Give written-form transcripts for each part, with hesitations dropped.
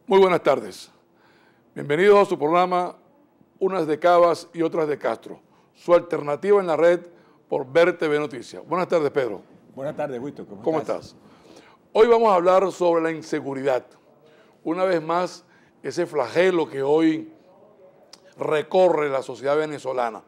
Muy buenas tardes. Bienvenidos a su programa Unas de Cabas y otras de Castro, su alternativa en la red por Ver TV Noticias. Buenas tardes, Pedro. Buenas tardes, Wisto. ¿Cómo estás? Hoy vamos a hablar sobre la inseguridad. Una vez más, ese flagelo que hoy recorre la sociedad venezolana.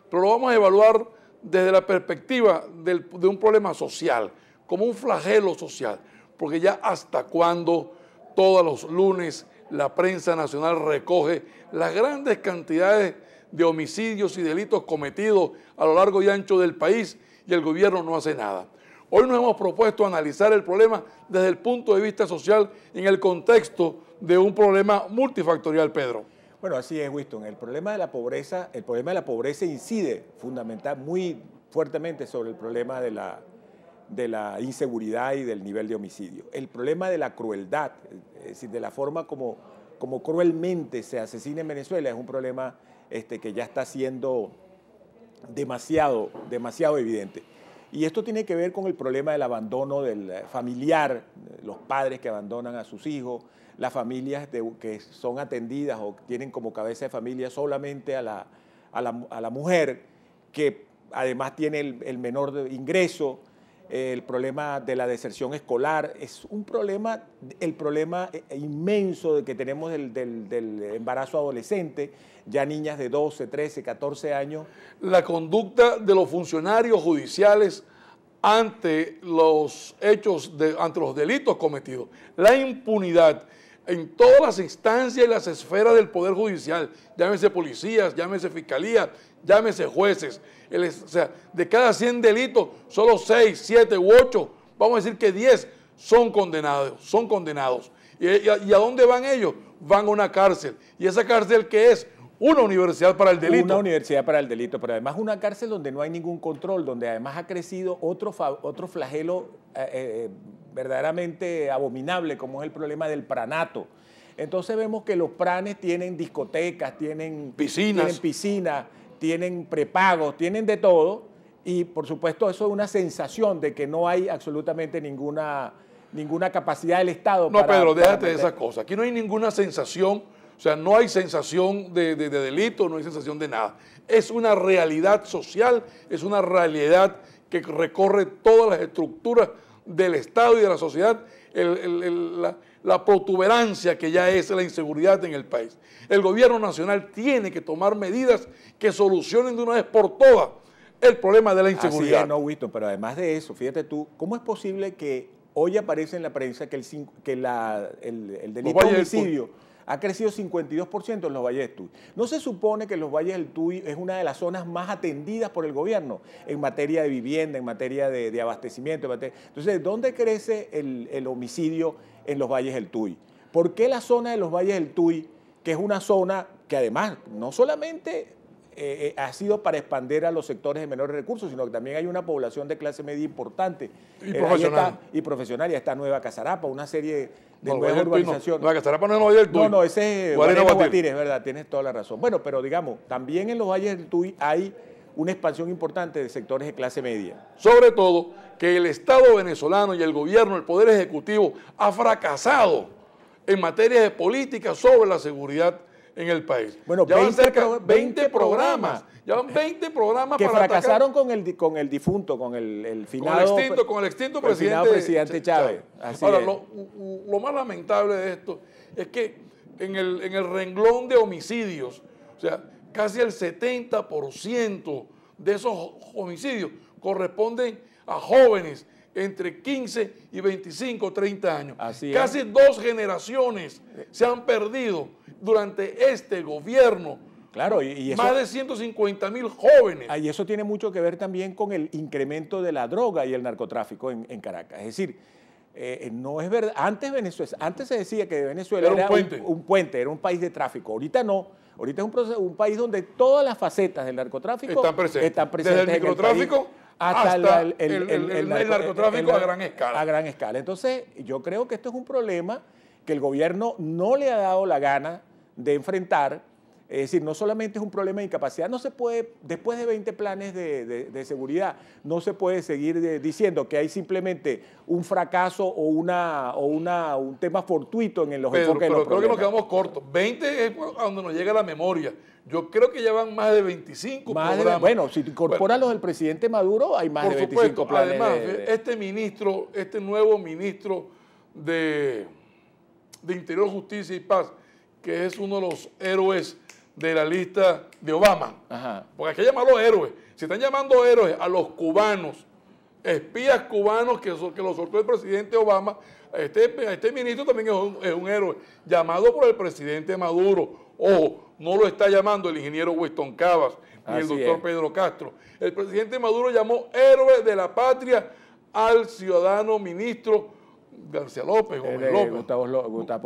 Pero lo vamos a evaluar desde la perspectiva de un problema social, como un flagelo social, porque ya hasta cuándo todos los lunes la prensa nacional recoge las grandes cantidades de homicidios y delitos cometidos a lo largo y ancho del país y el gobierno no hace nada. Hoy nos hemos propuesto analizar el problema desde el punto de vista social en el contexto de un problema multifactorial, Pedro. Bueno, así es, Winston. El problema de la pobreza incide muy fuertemente sobre el problema de la inseguridad y del nivel de homicidio. El problema de la crueldad, es decir, de la forma como cruelmente se asesina en Venezuela, es un problema que ya está siendo demasiado evidente. Y esto tiene que ver con el problema del abandono del familiar, los padres que abandonan a sus hijos, las familias que son atendidas o tienen como cabeza de familia solamente a la mujer, que además tiene el menor ingreso, el problema de la deserción escolar. Es un problema, el problema inmenso que tenemos del embarazo adolescente, ya niñas de 12, 13, 14 años. La conducta de los funcionarios judiciales ante los hechos, ante los delitos cometidos, la impunidad en todas las instancias y las esferas del Poder Judicial, llámese policías, llámese fiscalía, llámese jueces. O sea, de cada 100 delitos, solo 6, 7 u 8, vamos a decir que 10 son condenados. ¿Y a dónde van ellos? Van a una cárcel. ¿Y esa cárcel qué es? Una universidad para el delito. Una universidad para el delito, pero además una cárcel donde no hay ningún control, donde además ha crecido otro flagelo verdaderamente abominable, como es el problema del pranato. Entonces vemos que los pranes tienen discotecas, tienen piscinas, tienen prepagos, tienen de todo, y por supuesto eso es una sensación de que no hay absolutamente ninguna capacidad del Estado. No, Pedro, déjate de esas cosas. Aquí no hay ninguna sensación. O sea, no hay sensación de delito, no hay sensación de nada. Es una realidad social, es una realidad que recorre todas las estructuras del Estado y de la sociedad, la protuberancia que ya es la inseguridad en el país. El gobierno nacional tiene que tomar medidas que solucionen de una vez por todas el problema de la inseguridad. Así es, no, Winston, pero además de eso, fíjate tú, ¿cómo es posible que hoy aparece en la prensa que el delito de homicidio ha crecido 52% en los Valles del Tuy? ¿No se supone que los Valles del Tuy es una de las zonas más atendidas por el gobierno en materia de vivienda, en materia de abastecimiento? Entonces, ¿dónde crece el homicidio en los Valles del Tuy? ¿Por qué la zona de los Valles del Tuy, que es una zona que además no solamente ha sido para expandir a los sectores de menores recursos, sino que también hay una población de clase media importante y profesional? Y está Nueva Casarapa, una serie de nuevas urbanizaciones. Nueva Casarapa no es Valle del Tuy. No, ese es Guatire, es verdad, tienes toda la razón. Bueno, pero digamos, también en los Valles del Tuy hay una expansión importante de sectores de clase media. Sobre todo que el Estado venezolano y el gobierno, el Poder Ejecutivo, ha fracasado en materia de política sobre la seguridad en el país. Bueno, ya van cerca de 20 programas. Ya van 20 programas que para fracasaron con el difunto, con el finado, con el extinto presidente Chávez. Ahora, lo más lamentable de esto es que en el renglón de homicidios, o sea, casi el 70% de esos homicidios corresponden a jóvenes entre 15 y 25, 30 años. Casi 2 generaciones se han perdido durante este gobierno. Claro, y eso, más de 150,000 jóvenes. Y eso tiene mucho que ver también con el incremento de la droga y el narcotráfico en Caracas. Es decir, no es verdad. Antes se decía que Venezuela era un puente, era un país de tráfico. Ahorita no. Ahorita es un país donde todas las facetas del narcotráfico están presentes. Desde el microtráfico hasta el narcotráfico a gran escala. A gran escala. Entonces, yo creo que esto es un problema que el gobierno no le ha dado la gana de enfrentar, Es decir, no solamente es un problema de incapacidad, no se puede, después de 20 planes de seguridad, no se puede seguir diciendo que hay simplemente un fracaso o un tema fortuito en los enfoques de los problemas. Pero creo que nos problemas. quedamos cortos. 20 es a donde nos llega la memoria. Yo creo que ya van más de 25 programas. Bueno, si incorporas los del presidente Maduro, hay más de 25 planes. Además, este nuevo ministro de Interior, Justicia y Paz, que es uno de los héroes de la lista de Obama. Ajá. Porque hay que llamarlos héroes. Si están llamando héroes a los cubanos, espías cubanos que los soltó el presidente Obama, este ministro también es un héroe, llamado por el presidente Maduro. Ojo, no lo está llamando el ingeniero Winston Cavas ni el doctor Pedro Castro. El presidente Maduro llamó héroe de la patria al ciudadano ministro García López, Gustavo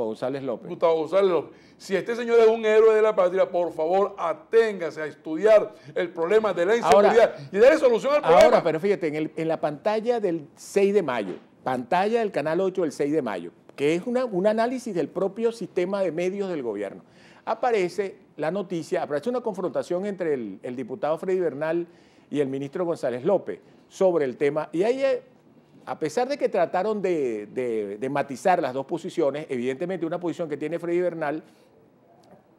González López. Gustavo González López. Si este señor es un héroe de la patria, por favor, aténgase a estudiar el problema de la inseguridad y darle solución al problema. Ahora, pero fíjate, en la pantalla del 6 de mayo, pantalla del Canal 8 del 6 de mayo, que es un análisis del propio sistema de medios del gobierno, aparece la noticia, aparece una confrontación entre el diputado Freddy Bernal y el ministro González López sobre el tema, y ahí, a pesar de que trataron de matizar las dos posiciones, evidentemente una posición que tiene Freddy Bernal,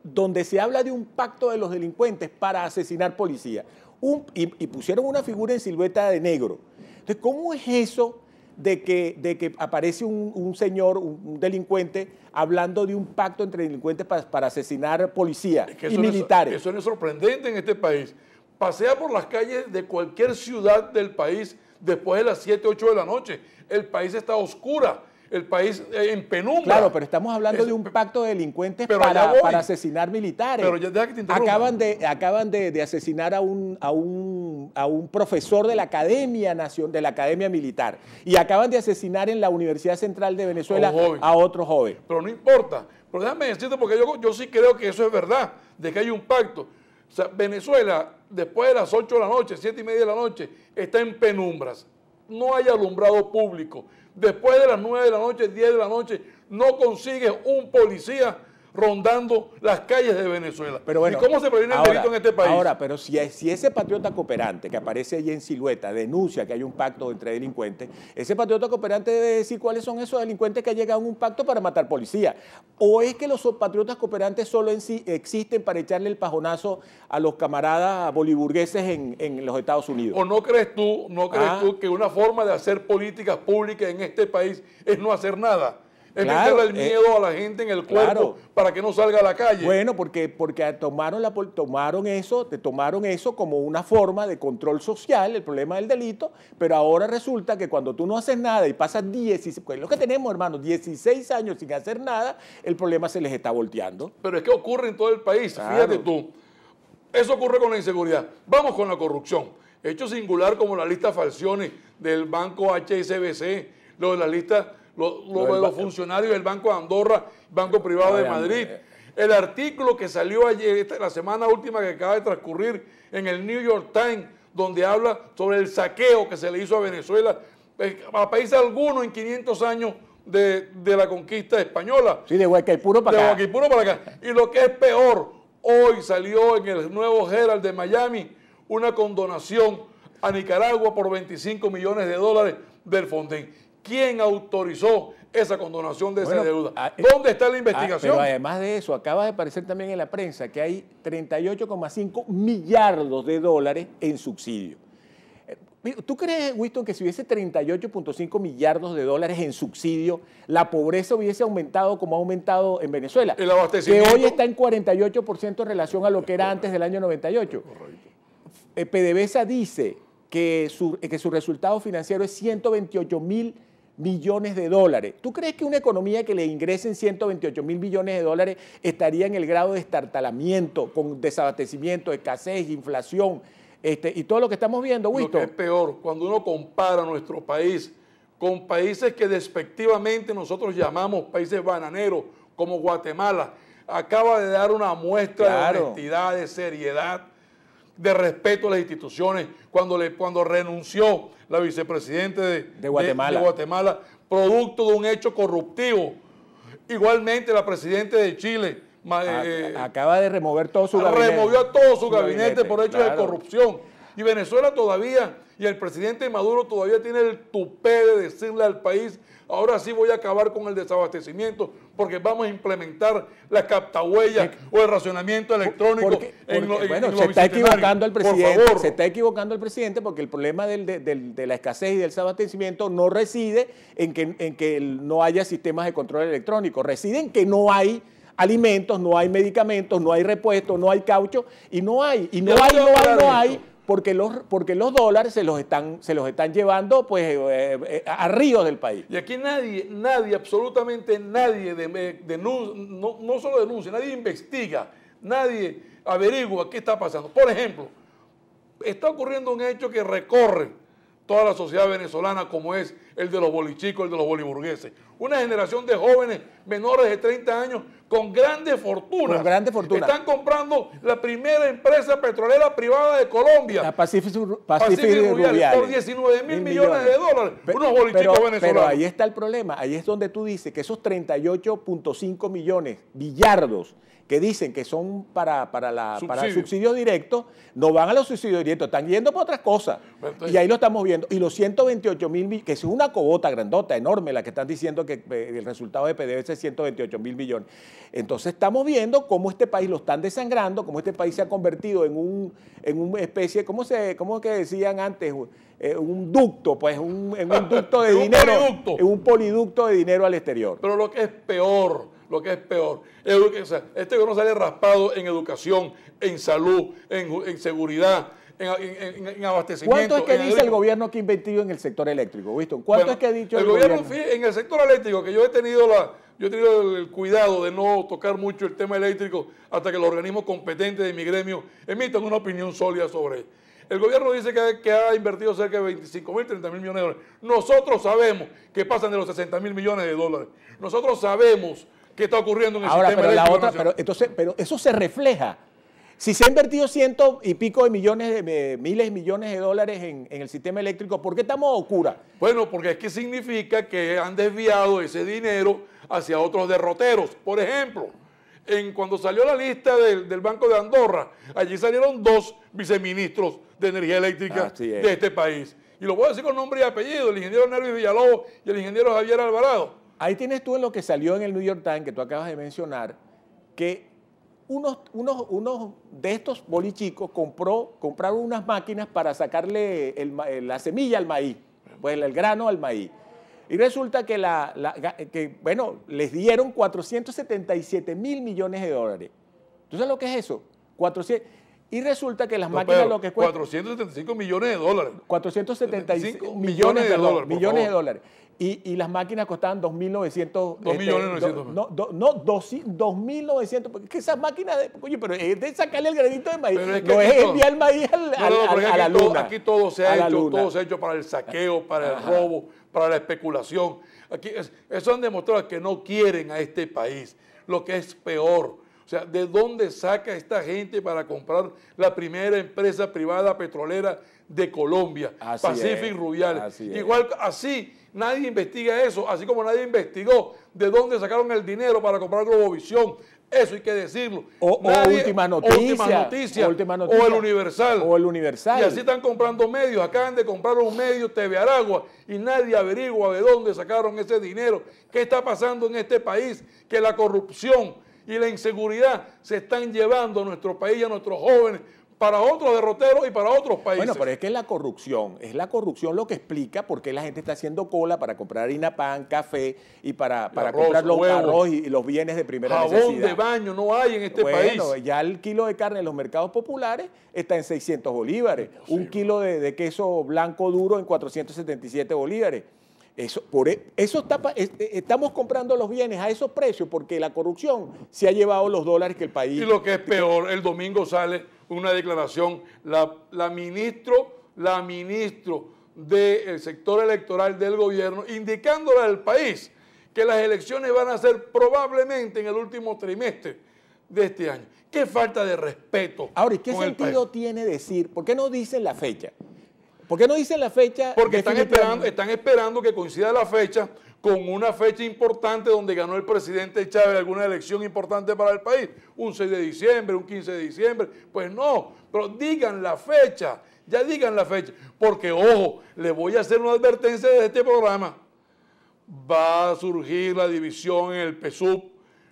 donde se habla de un pacto de los delincuentes para asesinar policías, y pusieron una figura en silueta de negro. Entonces, ¿cómo es eso de que aparece un señor, un delincuente, hablando de un pacto entre delincuentes para asesinar policías y militares? Eso no es sorprendente en este país. Pasea por las calles de cualquier ciudad del país después de las 7, 8 de la noche. El país está a oscura, el país en penumbra. Claro, pero estamos hablando de un pacto de delincuentes para asesinar militares. Pero ya deja que te interrumpa. Acaban de asesinar a un profesor de la Academia Militar, y acaban de asesinar en la Universidad Central de Venezuela a otro joven. Pero no importa. Pero déjame decirte, porque yo sí creo que eso es verdad, de que hay un pacto. O sea, Venezuela, después de las 8 de la noche, 7 y media de la noche, está en penumbras. No hay alumbrado público. Después de las 9 de la noche, 10 de la noche, no consigues un policía rondando las calles de Venezuela. Pero bueno, ¿y cómo se previene el delito en este país? Ahora, pero si ese patriota cooperante que aparece allí en silueta denuncia que hay un pacto entre delincuentes, ese patriota cooperante debe decir cuáles son esos delincuentes que llegan a un pacto para matar policías. ¿O es que los patriotas cooperantes solo en sí existen para echarle el pajonazo a los camaradas boliburgueses en los Estados Unidos? ¿O no crees tú que una forma de hacer políticas públicas en este país es no hacer nada? Es meterle el miedo a la gente en el cuerpo para que no salga a la calle. Bueno, porque tomaron eso como una forma de control social, el problema del delito, pero ahora resulta que cuando tú no haces nada y pasas 16, pues lo que tenemos, hermanos, 16 años sin hacer nada, el problema se les está volteando. Pero es que ocurre en todo el país, fíjate tú. Eso ocurre con la inseguridad. Vamos con la corrupción. Hecho singular como la lista Falcioni del banco HSBC, lo de la lista... de los funcionarios del Banco de Andorra, Banco Privado de Madrid. El artículo que salió ayer, la semana última que acaba de transcurrir en el New York Times, donde habla sobre el saqueo que se le hizo a Venezuela, a país alguno en 500 años de la conquista española. Sí, de Guaycaipuro para acá. De Guaycaipuro para acá. Y lo que es peor, hoy salió en el nuevo Herald de Miami una condonación a Nicaragua por $25 millones del Fonden. ¿Quién autorizó esa condonación de esa deuda? ¿Dónde está la investigación? Pero además de eso, acaba de aparecer también en la prensa que hay 38,5 millardos de dólares en subsidio. ¿Tú crees, Winston, que si hubiese 38,5 millardos de dólares en subsidio, la pobreza hubiese aumentado como ha aumentado en Venezuela? El abastecimiento. Que hoy está en 48% en relación a lo que era antes del año 98. Correcto. PDVSA dice que su resultado financiero es 128 mil millones de dólares. ¿Tú crees que una economía que le ingresen 128 mil millones de dólares estaría en el grado de estartalamiento, con desabastecimiento, escasez, inflación y todo lo que estamos viendo, Winston? Lo que es peor, cuando uno compara nuestro país con países que despectivamente nosotros llamamos países bananeros, como Guatemala, acaba de dar una muestra de honestidad, de seriedad, de respeto a las instituciones, cuando renunció la vicepresidenta de Guatemala, producto de un hecho corruptivo. Igualmente la presidenta de Chile, acaba de remover todo su gabinete. Removió a todo su gabinete por hechos de claro. corrupción. Y Venezuela todavía, y el presidente Maduro todavía tiene el tupé de decirle al país: ahora sí voy a acabar con el desabastecimiento porque vamos a implementar la captahuella o el racionamiento electrónico bueno, se está equivocando el presidente. Se está equivocando el presidente porque el problema de la escasez y del desabastecimiento no reside en que no haya sistemas de control electrónico, reside en que no hay alimentos, no hay medicamentos, no hay repuestos, no hay caucho, y no hay, porque los dólares se los están llevando pues a ríos del país. Y aquí nadie, absolutamente nadie, no solo denuncia, nadie investiga, nadie averigua qué está pasando. Por ejemplo, está ocurriendo un hecho que recorre toda la sociedad venezolana, como es el de los bolichicos, el de los boliburgueses. Una generación de jóvenes menores de 30 años con grandes fortunas. Con grandes fortunas. Están comprando la primera empresa petrolera privada de Colombia. La Pacific Rubiales. Por 19.000 millones de dólares. Unos bolichicos venezolanos. Pero ahí está el problema. Ahí es donde tú dices que esos 38.5 millones, billardos, que dicen que son para subsidios directos, no van a los subsidios directos, están yendo para otras cosas. Entonces, y ahí lo estamos viendo. Y los 128.000, que es una cobota grandota, enorme, la que están diciendo que el resultado de PDVSA es 128.000 millones. Entonces estamos viendo cómo este país lo están desangrando, cómo este país se ha convertido en una especie, ¿cómo que decían antes? Un ducto, pues, en un ducto de dinero. En un poliducto de dinero al exterior. Pero lo que es peor, este gobierno sale raspado en educación, en salud, en seguridad, en abastecimiento. ¿Cuánto es que dice el gobierno que ha invertido en el sector eléctrico, Winston? ¿Cuánto es que ha dicho el gobierno? En el sector eléctrico, que yo he tenido el cuidado de no tocar mucho el tema eléctrico hasta que los organismos competentes de mi gremio emitan una opinión sólida sobre él. El gobierno dice que ha invertido cerca de 25.000, 30.000 millones de dólares. Nosotros sabemos que pasan de los 60.000 millones de dólares. Nosotros sabemos qué está ocurriendo en el sistema eléctrico. Pero eso se refleja. Si se ha invertido ciento y pico de millones, miles de millones de dólares en el sistema eléctrico, ¿por qué estamos a oscuras? Bueno, porque es que significa que han desviado ese dinero hacia otros derroteros. Por ejemplo, cuando salió la lista del Banco de Andorra, allí salieron 2 viceministros de energía eléctrica de este país. Y lo voy a decir con nombre y apellido: el ingeniero Nervis Villalobos y el ingeniero Javier Alvarado. Ahí tienes tú en lo que salió en el New York Times, que tú acabas de mencionar, que unos de estos bolichicos compraron unas máquinas para sacarle la semilla al maíz, pues el grano al maíz. Y resulta que, les dieron 477.000 millones de dólares. ¿Tú sabes lo que es eso? Y resulta que las máquinas lo que cuestan... 475 millones de dólares. 475 millones de dólares. Y las máquinas costaban 2.900... 2.900.000. No, 2.900. Porque es que esas máquinas... Oye, pero es de sacarle el granito de maíz. Es no es enviar el maíz a la luna. Aquí todo se ha hecho para el saqueo, para el robo, para la especulación. Eso han demostrado que no quieren a este país. Lo que es peor... O sea, ¿de dónde saca esta gente para comprar la primera empresa privada petrolera de Colombia, Pacific Rubiales? Igual así, nadie investiga eso, así como nadie investigó de dónde sacaron el dinero para comprar Globovisión. Eso hay que decirlo. O Última Noticia. O el Universal. Y así están comprando medios. Acaban de comprar un medio, TV Aragua, y nadie averigua de dónde sacaron ese dinero. ¿Qué está pasando en este país? Que la corrupción y la inseguridad se están llevando a nuestro país y a nuestros jóvenes para otros derroteros y para otros países. Bueno, pero es que es la corrupción lo que explica por qué la gente está haciendo cola para comprar harina, pan, café y para comprar los arroz y los bienes de primera necesidad. Jabón de baño no hay en este país. Bueno, ya el kilo de carne en los mercados populares está en 600 bolívares, un kilo de queso blanco duro en 477 bolívares. Estamos comprando los bienes a esos precios porque la corrupción se ha llevado los dólares que el país... Y lo que es peor, el domingo sale una declaración, la ministro del sector electoral del gobierno, indicándole al país que las elecciones van a ser probablemente en el último trimestre de este año. ¡Qué falta de respeto! Ahora, ¿y qué sentido tiene decir? ¿Por qué no dicen la fecha? ¿Por qué no dicen la fecha? Porque están esperando que coincida la fecha con una fecha importante donde ganó el presidente Chávez alguna elección importante para el país, un 6 de diciembre, un 15 de diciembre, pues no, pero digan la fecha, ya digan la fecha, porque ojo, les voy a hacer una advertencia de este programa, va a surgir la división en el PSUV,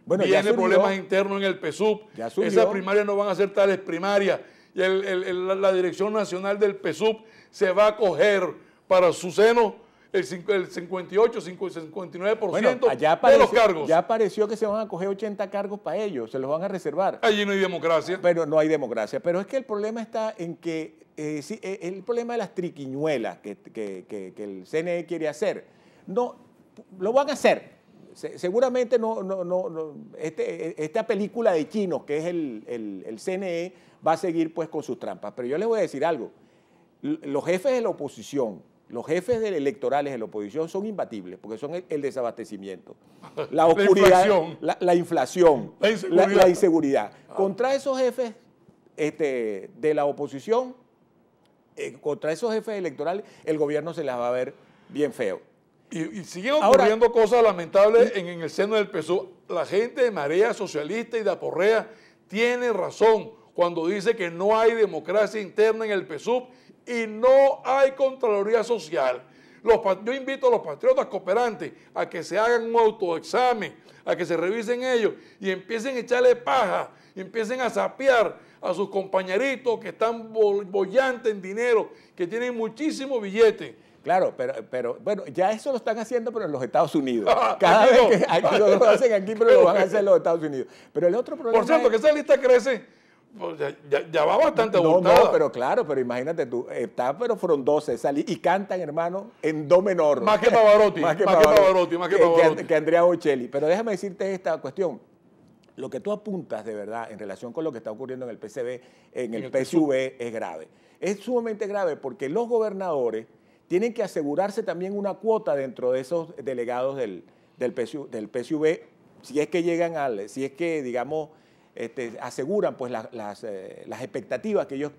bueno, viene problemas internos en el PSUV, esas primarias no van a ser tales primarias, y la dirección nacional del PSUV se va a coger para su seno el 58, 59% bueno, de los cargos. Ya pareció que se van a coger 80 cargos para ellos, se los van a reservar. Allí no hay democracia. Pero no hay democracia. Pero es que el problema está en que, el problema de las triquiñuelas que el CNE quiere hacer, no, lo van a hacer. Seguramente esta película de chinos que es el CNE va a seguir pues con sus trampas. Pero yo les voy a decir algo, los jefes de la oposición, los jefes electorales de la oposición son imbatibles, porque son el desabastecimiento, la oscuridad, la inflación, la inseguridad. Contra esos jefes de la oposición, contra esos jefes electorales, el gobierno se las va a ver bien feo. Y siguen ocurriendo cosas lamentables en el seno del PSUV. La gente de Marea Socialista y de Aporrea tiene razón cuando dice que no hay democracia interna en el PSUV y no hay Contraloría Social. Yo invito a los patriotas cooperantes a que se hagan un autoexamen, a que se revisen ellos y empiecen a echarle paja, y empiecen a sapear a sus compañeritos que están bollantes en dinero, que tienen muchísimo billete. Claro, pero bueno, ya eso lo están haciendo, pero en los Estados Unidos. Cada vez que aquí lo hacen aquí, pero lo van a hacer en los Estados Unidos. Pero el otro problema por cierto, que esa lista crece, pues ya va bastante abultada. No, pero claro, pero imagínate tú, está pero frondosa esa lista, y cantan, hermano, en do menor. Más que Pavarotti, más que Pavarotti. Que Andrea Bocelli. Pero déjame decirte esta cuestión. Lo que tú apuntas de verdad en relación con lo que está ocurriendo en el PCB, en el PSUV, es grave. Es sumamente grave porque los gobernadores tienen que asegurarse también una cuota dentro de esos delegados del PSUV, si es que llegan si es que, digamos, aseguran pues las expectativas que ellos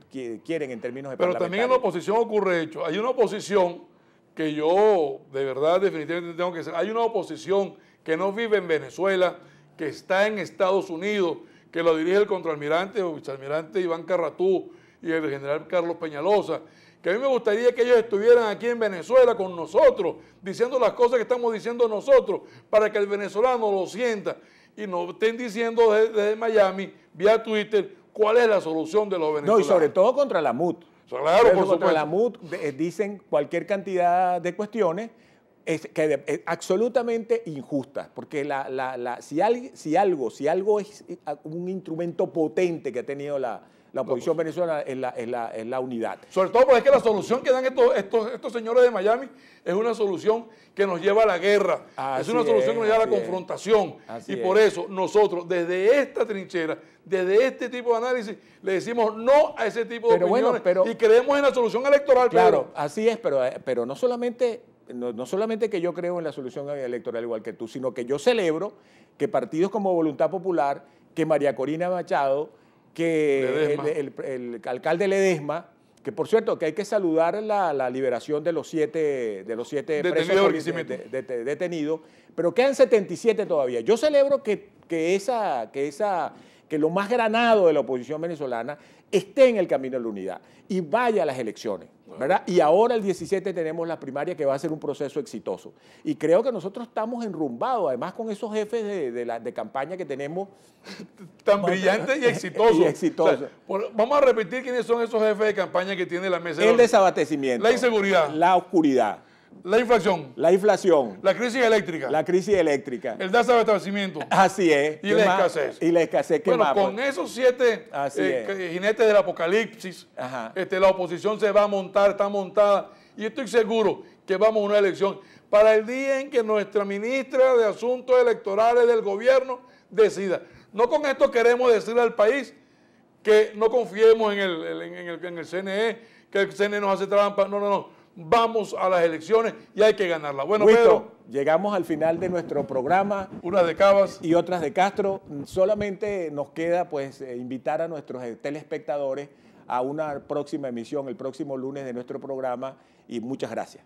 quieren en términos de Pero también en la oposición ocurre hecho. Hay una oposición que yo, de verdad, definitivamente tengo que decir, hay una oposición que no vive en Venezuela, que está en Estados Unidos, que lo dirige el contraalmirante o vicealmirante Iván Carratú y el general Carlos Peñalosa, que a mí me gustaría que ellos estuvieran aquí en Venezuela con nosotros, diciendo las cosas que estamos diciendo nosotros, para que el venezolano lo sienta y no estén diciendo desde Miami, vía Twitter, cuál es la solución de los venezolanos. No, y sobre todo contra la MUT. Claro, por supuesto. Contra la MUT dicen cualquier cantidad de cuestiones absolutamente injustas, porque si algo es un instrumento potente que ha tenido la oposición venezolana es la unidad. Sobre todo porque es que la solución que dan estos señores de Miami es una solución que nos lleva a la guerra, es una solución que nos lleva a la confrontación. Y por eso nosotros desde esta trinchera, desde este tipo de análisis, le decimos no a ese tipo de opiniones y creemos en la solución electoral. Claro, así es, pero no solamente que yo creo en la solución electoral igual que tú, sino que yo celebro que partidos como Voluntad Popular, que María Corina Machado, que el alcalde Ledesma, que por cierto que hay que saludar la liberación de los 7 presos detenidos, pero quedan 77 todavía. Yo celebro que lo más granado de la oposición venezolana esté en el camino de la unidad y vaya a las elecciones, ¿verdad? Y ahora el 17 tenemos la primaria que va a ser un proceso exitoso. Y creo que nosotros estamos enrumbados, además con esos jefes de campaña que tenemos. Tan brillantes y exitosos. O sea, vamos a repetir quiénes son esos jefes de campaña que tiene la mesa. El desabastecimiento. La inseguridad. La oscuridad. La inflación. La inflación. La crisis eléctrica. La crisis eléctrica. El desabastecimiento. Así es. Y la escasez. Y la escasez. Bueno, con esos 7 jinetes del apocalipsis, la oposición se va a montar, está montada, y estoy seguro que vamos a una elección para el día en que nuestra ministra de Asuntos Electorales del gobierno decida. No con esto queremos decirle al país que no confiemos en el CNE, que el CNE nos hace trampa. No. Vamos a las elecciones y hay que ganarlas. Bueno, Pedro, llegamos al final de nuestro programa. Unas de Cabas y otras de Castro. Solamente nos queda pues invitar a nuestros telespectadores a una próxima emisión el próximo lunes de nuestro programa y muchas gracias.